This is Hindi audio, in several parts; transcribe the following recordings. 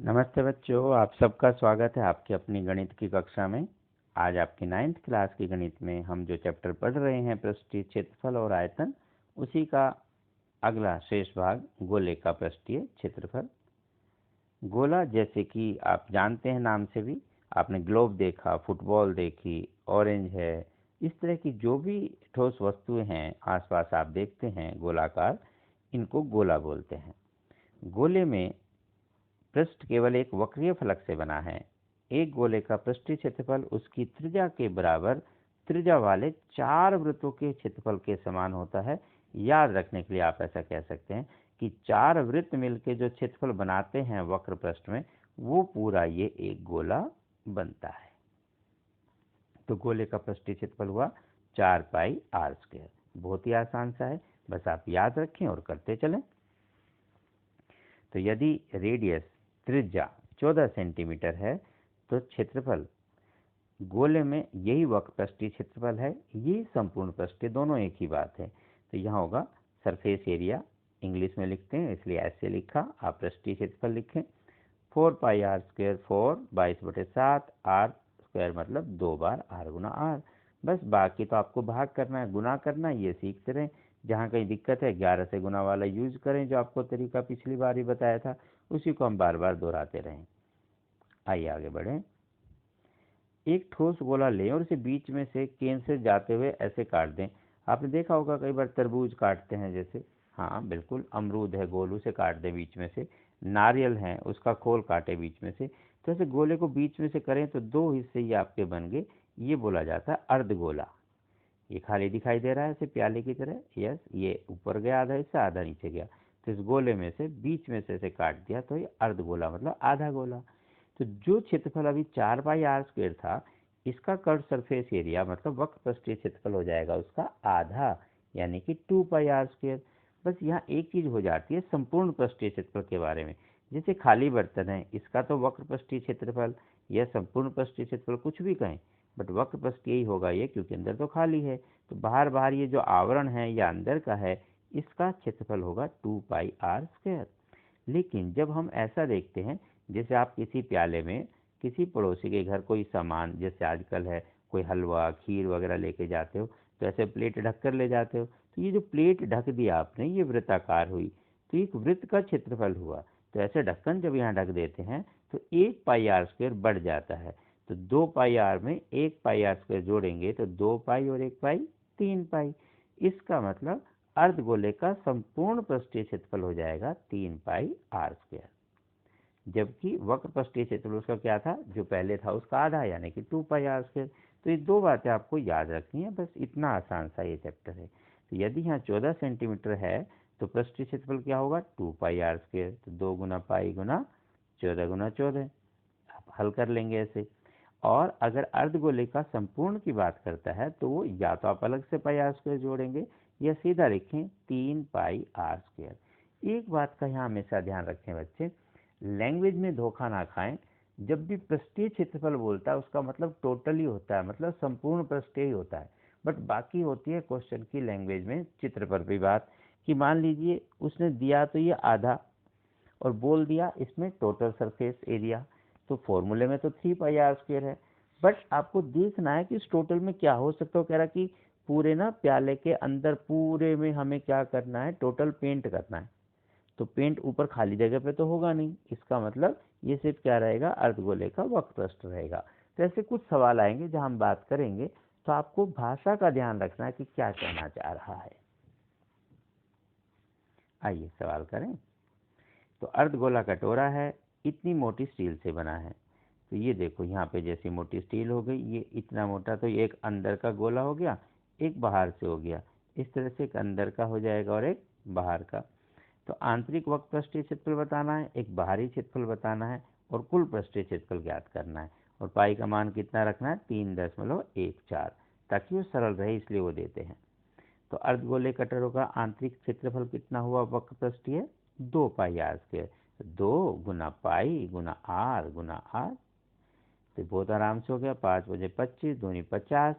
नमस्ते बच्चों, आप सबका स्वागत है आपकी अपनी गणित की कक्षा में। आज आपकी 9th क्लास की गणित में हम जो चैप्टर पढ़ रहे हैं पृष्ठीय क्षेत्रफल और आयतन, उसी का अगला शेष भाग गोले का पृष्ठीय क्षेत्रफल। गोला जैसे कि आप जानते हैं नाम से भी, आपने ग्लोब देखा, फुटबॉल देखी, ऑरेंज है, इस तरह की जो भी ठोस वस्तुएं हैं आसपास आप देखते हैं गोलाकार, इनको गोला बोलते हैं। गोले में पृष्ठ केवल एक वक्रीय फलक से बना है। एक गोले का पृष्ठीय क्षेत्रफल उसकी त्रिज्या के बराबर त्रिज्या वाले 4 वृत्तों के क्षेत्रफल के समान होता है। याद रखने के लिए आप ऐसा कह सकते हैं कि 4 वृत्त मिलकर जो क्षेत्रफल बनाते हैं वक्र पृष्ठ में, वो पूरा ये एक गोला बनता है। तो गोले का पृष्ठीय क्षेत्रफल हुआ 4πr²। बहुत ही आसान सा है, बस आप याद रखें और करते चलें। तो यदि रेडियस त्रिज्या 14 सेंटीमीटर है तो क्षेत्रफल गोले में यही वक्र पृष्ठीय क्षेत्रफल है, ये संपूर्ण पृष्ठीय, दोनों एक ही बात है। तो यहाँ होगा सरफेस एरिया, इंग्लिश में लिखते हैं इसलिए ऐसे लिखा, आप पृष्ठीय क्षेत्रफल लिखें 4πr², 4 22/7, r² मतलब 2 बार r गुना r। बस बाकी तो आपको भाग करना है, गुना करना है, ये सीखते रहें। जहाँ कहीं दिक्कत है 11 से गुना वाला यूज करें, जो आपको तरीका पिछली बार ही बताया था, उसी को हम बार बार दोहराते रहें। आइए आगे बढ़ें। एक ठोस गोला लें और इसे बीच में से केंद्र से जाते हुए ऐसे काट दें। आपने देखा होगा कई बार तरबूज काटते हैं जैसे, हाँ बिल्कुल, अमरूद है गोलू से काट दें बीच में से, नारियल है उसका खोल काटे बीच में से। तो ऐसे गोले को बीच में से करें तो 2 हिस्से ये आपके बन गए, ये बोला जाता है अर्धगोला। ये खाली दिखाई दे रहा है ऐसे प्याले की तरह, यस, ये ऊपर गया आधा हिस्सा, आधा नीचे गया। तो इस गोले में से बीच में से ऐसे काट दिया तो ये अर्धगोला मतलब आधा गोला। तो जो क्षेत्रफल अभी 4πr² था, इसका कर्व सरफेस एरिया मतलब वक्र पृष्ठीय क्षेत्रफल हो जाएगा उसका आधा, यानी कि 2πr²। बस यहाँ एक चीज हो जाती है संपूर्ण पृष्ठीय क्षेत्रफल के बारे में। जैसे खाली बर्तन है, इसका तो वक्र पृष्ठीय क्षेत्रफल या संपूर्ण पृष्ठीय क्षेत्रफल कुछ भी कहें, बट वक्र पृष्ठ यही होगा ये, क्योंकि अंदर तो खाली है। तो बाहर बाहर ये जो आवरण है या अंदर का है, इसका क्षेत्रफल होगा 2πr²। लेकिन जब हम ऐसा देखते हैं, जैसे आप किसी प्याले में किसी पड़ोसी के घर कोई सामान, जैसे आजकल है कोई हलवा खीर वगैरह लेके जाते हो, तो ऐसे प्लेट ढक कर ले जाते हो, तो ये जो प्लेट ढक दी आपने, ये वृत्ताकार हुई, तो एक वृत्त का क्षेत्रफल हुआ। तो ऐसे ढक्कन जब यहाँ ढक देते हैं तो 1πr² बढ़ जाता है। तो 2πr में 1πr² जोड़ेंगे तो 2π और 1π 3π। इसका मतलब अर्धगोले का संपूर्ण पृष्ठीय क्षेत्रफल हो जाएगा 3πr²। जबकि वक्र पृष्ठीय क्षेत्रफल उसका क्या था, जो पहले था उसका आधा, यानी कि 2πr²। तो ये 2 बातें आपको याद रखनी है, बस इतना आसान सा ये चैप्टर है। तो यदि यहाँ 14 सेंटीमीटर है तो पृष्ठीय क्षेत्रफल क्या होगा, 2πr²। तो 2 गुना पाई गुना 14 गुना 14, आप हल कर लेंगे ऐसे। और अगर अर्धगोले का संपूर्ण की बात करता है तो वो या तो आप अलग से πr² जोड़ेंगे या सीधा लिखें 3πr²। एक बात का यहाँ हमेशा ध्यान रखें बच्चे, लैंग्वेज में धोखा ना खाएं। जब भी पृष्ठीय क्षेत्रफल बोलता है उसका मतलब टोटल ही होता है, मतलब संपूर्ण पृष्ठीय ही होता है। बट बाकी होती है क्वेश्चन की लैंग्वेज में चित्र पर भी बात, कि मान लीजिए उसने दिया तो ये आधा और बोल दिया इसमें टोटल सरफेस एरिया, तो फॉर्मूले में तो 3πr² है, बट आपको देखना है कि इस टोटल में क्या हो सकता है। कह रहा कि पूरे ना प्याले के अंदर पूरे में हमें क्या करना है, टोटल पेंट करना है। तो पेंट ऊपर खाली जगह पे तो होगा नहीं, इसका मतलब ये सिर्फ क्या रहेगा, अर्धगोले का वक्र पृष्ठ रहेगा। तो ऐसे कुछ सवाल आएंगे जहां हम बात करेंगे, तो आपको भाषा का ध्यान रखना है कि क्या कहना चाह रहा है। आइए सवाल करें। तो अर्धगोला कटोरा है, इतनी मोटी स्टील से बना है। तो ये देखो यहाँ पे जैसी मोटी स्टील हो गई, ये इतना मोटा, तो ये एक अंदर का गोला हो गया, एक बाहर से हो गया। इस तरह से एक अंदर का हो जाएगा और एक बाहर का। तो आंतरिक वक्र पृष्ठीय क्षेत्रफल बताना है, एक बाहरी क्षेत्रफल बताना है, और कुल पृष्ठीय क्षेत्रफल ज्ञात करना है। और पाई का मान कितना रखना है, 3.14, ताकि वो सरल रहे इसलिए वो देते हैं। तो अर्धगोले कटोरों का आंतरिक क्षेत्रफल कितना हुआ वक्र पृष्ठीय, 2πr²। 2 गुना पाई गुना r गुना r। तो बहुत आराम से हो गया, 5 बजे 25 दूनी 50।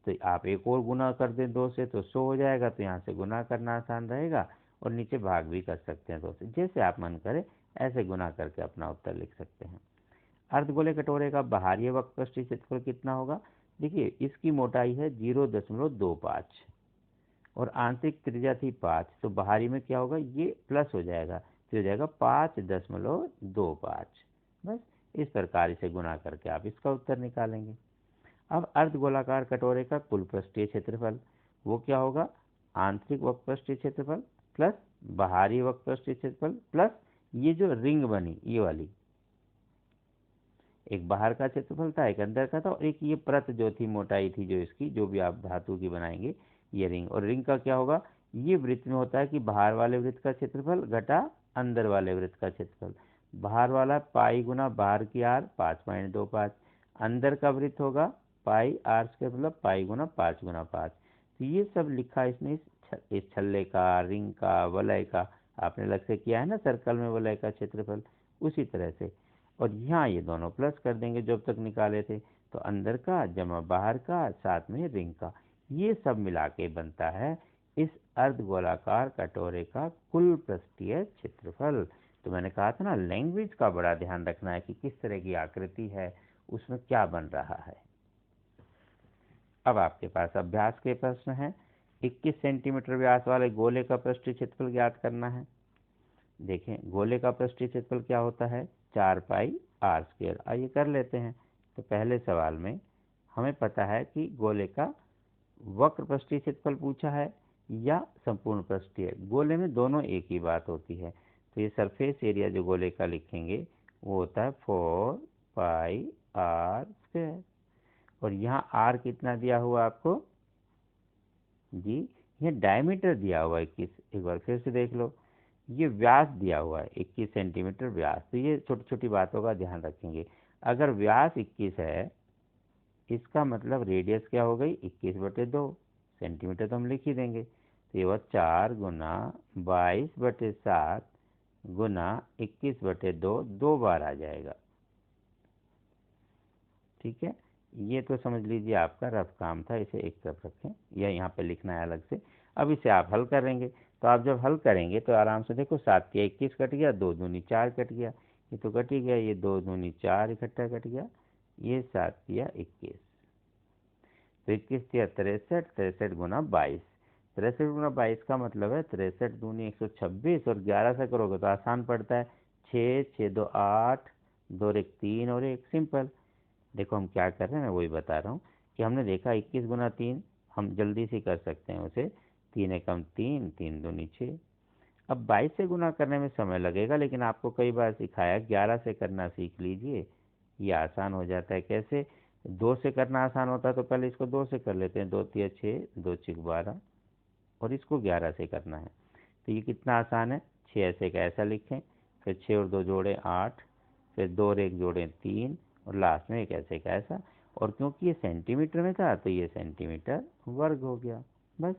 तो आप एक और गुना कर दें 2 से तो 100 हो जाएगा, तो यहाँ से गुना करना आसान रहेगा, और नीचे भाग भी कर सकते हैं 2 से, जैसे आप मन करें ऐसे गुना करके अपना उत्तर लिख सकते हैं। अर्धगोले कटोरे का बाहरी वक्र पृष्ठीय क्षेत्रफल कितना होगा? देखिए इसकी मोटाई है 0.25 और आंतरिक त्रिज्या थी 5, तो बाहरी में क्या होगा, ये प्लस हो जाएगा तो हो जाएगा 5.25। बस इस प्रकार इसे गुना करके आप इसका उत्तर निकालेंगे। अब अर्धगोलाकार कटोरे का कुल पृष्ठीय क्षेत्रफल वो क्या होगा? आंतरिक वक्र पृष्ठीय क्षेत्रफल प्लस बाहरी वक्र पृष्ठीय क्षेत्रफल प्लस ये जो रिंग बनी ये वाली, एक बाहर का क्षेत्रफल था एक अंदर का था और एक ये परत जो थी मोटाई थी जो इसकी जो भी आप धातु की बनाएंगे ये रिंग, और रिंग का क्या होगा, ये वृत्त में होता है कि बाहर वाले वृत्त का क्षेत्रफल घटा अंदर वाले वृत्त का क्षेत्रफल। बाहर वाला पाई गुना बाहर की आर 5.25, अंदर का वृत्त होगा पाई आर स्क्वायर मतलब पाई गुना 5 तो ये सब लिखा इसने इस छल्ले का, रिंग का, वलय का, आपने अलग से किया है ना सर्कल में वलय का क्षेत्रफल, उसी तरह से। और यहाँ ये दोनों प्लस कर देंगे जो अब तक निकाले थे, तो अंदर का जमा बाहर का साथ में रिंग का, ये सब मिला के बनता है इस अर्धगोलाकार कटोरे का कुल पृष्ठीय क्षेत्रफल। तो मैंने कहा था ना लैंग्वेज का बड़ा ध्यान रखना है कि किस तरह की आकृति है, उसमें क्या बन रहा है। अब आपके पास अभ्यास के प्रश्न हैं। 21 सेंटीमीटर व्यास वाले गोले का पृष्ठीय क्षेत्रफल ज्ञात करना है। देखें गोले का पृष्ठीय क्षेत्रफल क्या होता है, 4 पाई आर स्क्वायर। आइए कर लेते हैं। तो पहले सवाल में हमें पता है कि गोले का वक्र पृष्ठीय क्षेत्रफल पूछा है या संपूर्ण पृष्ठीय, गोले में दोनों एक ही बात होती है। तो ये सरफेस एरिया जो गोले का लिखेंगे वो होता है 4 पाई आर स्क्वायर। और यहाँ आर कितना दिया हुआ आपको जी, ये डायमीटर दिया हुआ है 21, एक बार फिर से देख लो, ये व्यास दिया हुआ है 21 सेंटीमीटर व्यास। तो ये छोटी छोटी बातों का ध्यान रखेंगे। अगर व्यास 21 है इसका मतलब रेडियस क्या हो गई 21/2 सेंटीमीटर, तो हम लिख ही देंगे। तो ये 4 गुना 22/7 गुना 21/2 दो बार आ जाएगा। ठीक है, ये तो समझ लीजिए आपका रफ काम था, इसे एक तरफ रखें या यहाँ पे लिखना है अलग से। अब इसे आप हल करेंगे, तो आप जब हल करेंगे तो आराम से देखो 7 के 21 कट गया, 2 दूनी 4 कट गया, ये तो कट ही गया, ये 2 दूनी 4 इकट्ठा कट गया, ये 7 किया 21, तो 21 किया 63, 63 गुना 22, 63 गुना 22 का मतलब है 63 दूनी 126, और 11 से करोगे तो आसान पड़ता है 6, 6 2 8, 2 और 1 3 और 1 सिंपल। देखो हम क्या कर रहे हैं, मैं वही बता रहा हूँ कि हमने देखा 21 गुना 3 हम जल्दी से कर सकते हैं उसे, 3 एकम 3, 3 दूनी 6। अब 22 से गुना करने में समय लगेगा, लेकिन आपको कई बार सिखाया 11 से करना सीख लीजिए, ये आसान हो जाता है। कैसे, 2 से करना आसान होता है तो पहले इसको 2 से कर लेते हैं, 2 तिया 6, 2 6 12, और इसको 11 से करना है। तो ये कितना आसान है, 6 ऐसे का ऐसा लिखें, फिर 6 और 2 जोड़ें 8, फिर 2 और 1 जोड़ें 3, और लास्ट में एक ऐसे का ऐसा। और क्योंकि ये सेंटीमीटर में था तो ये सेंटीमीटर वर्ग हो गया। बस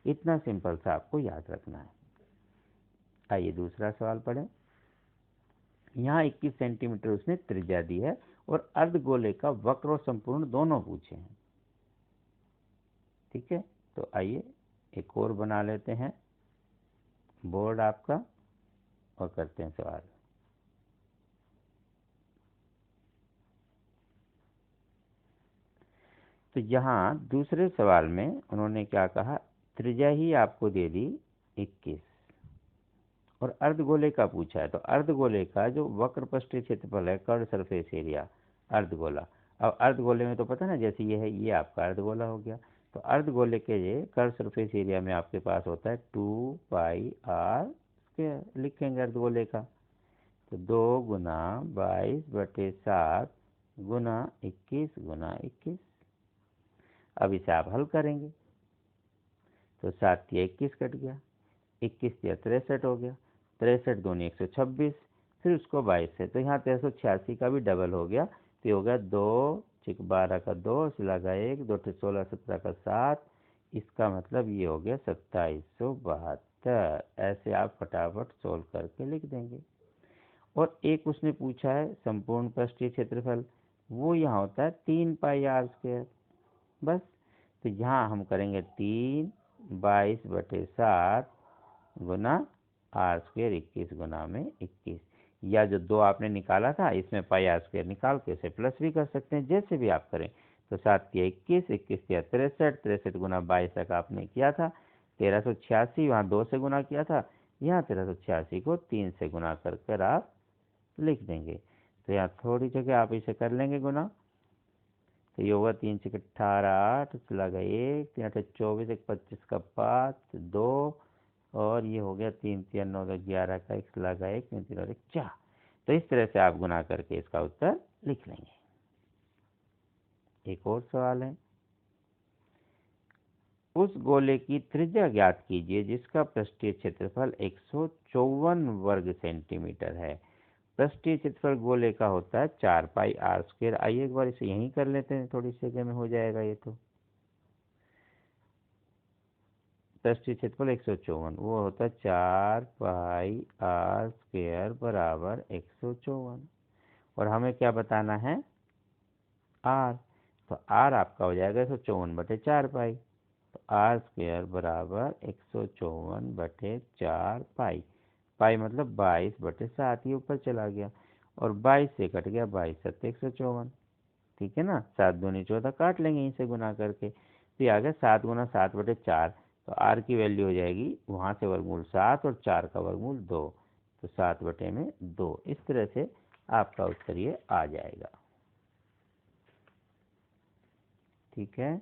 इतना सिंपल सा आपको याद रखना है। आइए दूसरा सवाल पढ़ें। यहाँ 21 सेंटीमीटर उसने त्रिज्या दी है और अर्धगोले का वक्र और संपूर्ण दोनों पूछे हैं। ठीक है, तो आइए एक और बना लेते हैं बोर्ड आपका और करते हैं सवाल। तो यहाँ दूसरे सवाल में उन्होंने क्या कहा, त्रिज्या ही आपको दे दी 21 और अर्धगोले का पूछा है। तो अर्धगोले का जो वक्र पृष्ठीय क्षेत्रफल है, कर्व सरफेस एरिया अर्धगोला। अब अर्धगोले में तो पता ना, जैसे ये है ये आपका अर्धगोला हो गया, तो अर्धगोले के ये कर्व सरफेस एरिया में आपके पास होता है 2 पाई आर स्क्वायर, लिखेंगे अर्धगोले का। तो 2 गुना 22/7 गुना 21 गुना 21। अब इसे आप हल करेंगे तो 7 या 21 कट गया, 21 या 63 हो गया, 63 दूनी 126, फिर उसको 22 से, तो यहाँ 386 का भी डबल हो गया, तो ये हो गया 2 6 12 का 2 सिला का 1, 2 16 17 का 7, इसका मतलब ये हो गया 2772। ऐसे आप फटाफट सोल्व करके लिख देंगे। और एक उसने पूछा है संपूर्ण पृष्ठीय क्षेत्रफल, वो यहाँ होता है 3 पाई आर स्क्वायर। बस तो यहाँ हम करेंगे 3 22/7 गुना आर स्क्वायर 21 गुना में 21। या जो 2 आपने निकाला था इसमें पाई आर स्क्वायर निकाल के इसे प्लस भी कर सकते हैं, जैसे भी आप करें। तो 7 के 21, 21 के 63, 63 गुना 22 तक आपने किया था 1386, वहाँ 2 से गुना किया था, यहाँ 1386 को 3 से गुना कर कर आप लिख देंगे। तो यहाँ थोड़ी जगह आप इसे कर लेंगे गुना, तो ये होगा 3 से 18, 8 चला गया 1, 3 8 24, 1 25 का 5, 2 और ये हो गया 3 3 9 11 का 1 लगा 1, 3 3 और 1 4। तो इस तरह से आप गुना करके इसका उत्तर लिख लेंगे। एक और सवाल है, उस गोले की त्रिज्या ज्ञात कीजिए जिसका पृष्ठीय क्षेत्रफल 154 वर्ग सेंटीमीटर है। पृष्ठीय क्षेत्रफल गोले का होता है 4 पाई आर स्क्वायर। आइए एक बार इसे यहीं कर लेते हैं, थोड़ी सी जगह में हो जाएगा ये। तो पृष्ठीय क्षेत्रफल 154 वो होता है 4 पाई आर स्क्वायर बराबर 154, और हमें क्या बताना है आर। तो आर आपका हो जाएगा 154/4 पाई। तो आर स्क्वायर बराबर 154/4 पाई। पाई मतलब 22/7, ये ऊपर चला गया और 22 से कट गया, 22 7 154। ठीक है ना, 7 दूनी 14 काट लेंगे यहीं से गुना करके। तो ये आ गया 7 गुना 7/4। तो आर की वैल्यू हो जाएगी वहाँ से वर्गमूल 7 और 4 का वर्गमूल 2, तो 7/2। इस तरह से आपका उत्तर ये आ जाएगा। ठीक है,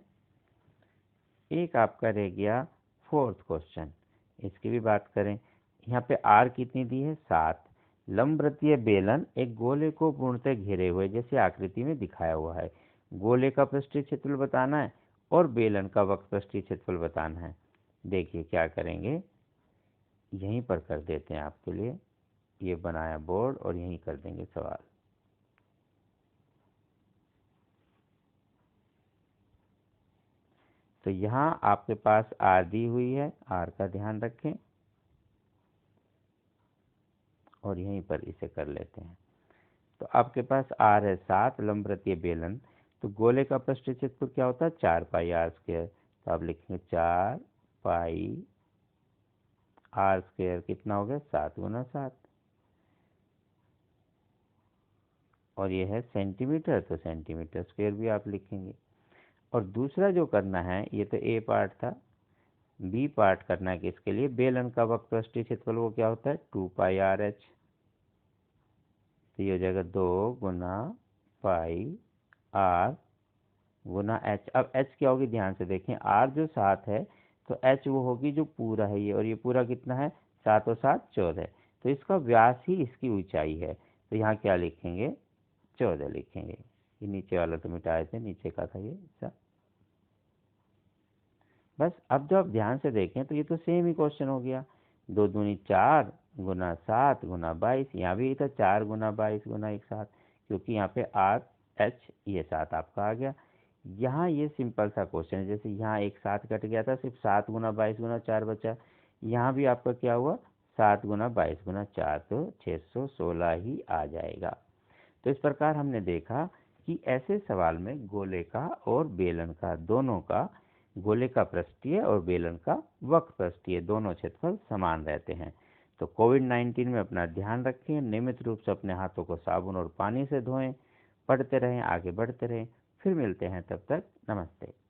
एक आपका रह गया 4th क्वेश्चन, इसकी भी बात करें। यहाँ पे आर कितनी दी है 7। लंबवृत्तीय बेलन एक गोले को पूर्णतः घेरे हुए जैसे आकृति में दिखाया हुआ है। गोले का पृष्ठीय क्षेत्रफल बताना है और बेलन का वक्र पृष्ठीय क्षेत्रफल बताना है। देखिए क्या करेंगे, यहीं पर कर देते हैं आपके लिए, ये बनाया बोर्ड और यहीं कर देंगे सवाल। तो यहाँ आपके पास आर दी हुई है, आर का ध्यान रखें और यहीं पर इसे कर लेते हैं। तो आपके पास आर है 7, लंबवृत्तीय बेलन, तो गोले का पृष्ठीय क्षेत्रफल क्या होता है 4 पाई आर स्क्वायर। तो आप लिखेंगे 4 पाई आर स्क्वायर कितना हो गया 7 गुना 7, और ये है सेंटीमीटर, तो सेंटीमीटर स्क्वायर भी आप लिखेंगे। और दूसरा जो करना है, ये तो ए पार्ट था, बी पार्ट करना है कि इसके लिए बेलन का वक्र पृष्ठीय क्षेत्रफल वो क्या होता है 2 पाई आर एच। तो ये हो जाएगा 2 गुना पाई आर गुना एच। अब एच क्या होगी ध्यान से देखें, आर जो 7 है तो एच वो होगी जो पूरा है ये, और ये पूरा कितना है 7 और 7 14, तो इसका व्यास ही इसकी ऊंचाई है। तो यहाँ क्या लिखेंगे 14 लिखेंगे। ये नीचे वाला तो मिटाए थे, नीचे का था ये सब। बस अब जब आप ध्यान से देखें तो ये तो सेम ही क्वेश्चन हो गया, 2 दूनी 4 गुना 7 गुना 22। यहाँ भी था 4 गुना 22 गुना 1 7, क्योंकि यहाँ पे आर एच ये 7 आपका आ गया। यहाँ ये सिंपल सा क्वेश्चन है, जैसे यहाँ एक 7 कट गया था, सिर्फ 7 गुना 22 गुना 4 बचा। यहाँ भी आपका क्या हुआ 7 गुना 22 गुना 4, तो 616 ही आ जाएगा। तो इस प्रकार हमने देखा कि ऐसे सवाल में गोले का और बेलन का दोनों का, गोले का पृष्ठीय और बेलन का वक्र पृष्ठीय दोनों क्षेत्रफल समान रहते हैं। तो कोविड-19 में अपना ध्यान रखें, नियमित रूप से अपने हाथों को साबुन और पानी से धोएं, पढ़ते रहें, आगे बढ़ते रहें। फिर मिलते हैं, तब तक नमस्ते।